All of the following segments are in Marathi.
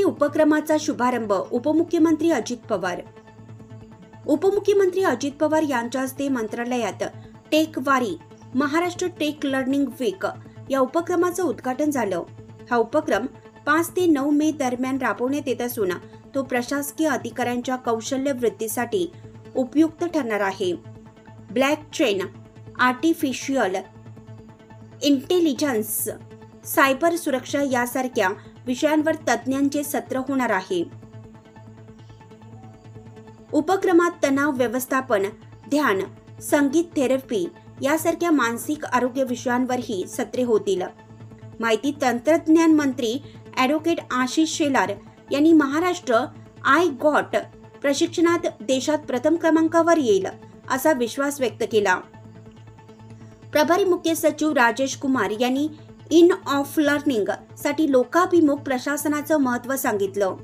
वारी उपक्रमाचा शुभारंभ उपमुख्यमंत्री अजित पवार. उपमुख्यमंत्री अजित पवार यांच्या हस्ते मंत्रालयात टेक वारी महाराष्ट्र टेक लर्निंग वीक या उपक्रमाचं उद्घाटन झालं. हा उपक्रम 5 ते 9 मे दरम्यान राबवण्यात येत असून तो प्रशासकीय अधिकाऱ्यांच्या कौशल्य वृद्धीसाठी उपयुक्त ठरणार आहे. ब्लॉकचेन, आर्टिफिशियल इंटेलिजन्स, सायबर सुरक्षा यासारख्या विषयांवर तज्ज्ञांचे सत्र होणार आहे. उपक्रमात तणाव व्यवस्थापन, ध्यान, संगीत थेरपी यासारख्या मानसिक आरोग्य विषयांवरही सत्रे होतील. माहिती तंत्रज्ञान मंत्री ॲडव्होकेट आशिष शेलार यांनी महाराष्ट्र आय गॉट प्रशिक्षणात देशात प्रथम क्रमांकावर येईल असा विश्वास व्यक्त केला. प्रभारी मुख्य सचिव राजेश कुमार यांनी इन ऑफ लर्निंग साठी लोकाभिमुख प्रशासनाचं महत्त्व सांगितलं.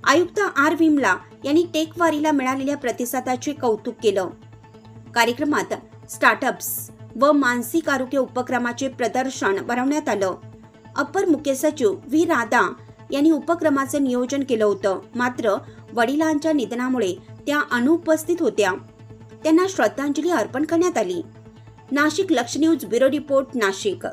आयुक्त आर विमला यांनी टेक वारीला मिळालेल्या प्रतिसादाचे कौतुक केलं. कार्यक्रमात स्टार्टअप्स व मानसिक आरोग्य उपक्रमाचे प्रदर्शन बनवण्यात आलं. अपर मुख्य सचिव व्ही राधा यांनी उपक्रमाचं नियोजन केलं होतं, मात्र वडिलांच्या निधनामुळे त्या अनुपस्थित होत्या. त्यांना श्रद्धांजली अर्पण करण्यात आली. नाशिक लक्ष न्यूज ब्युरो रिपोर्ट, नाशिक.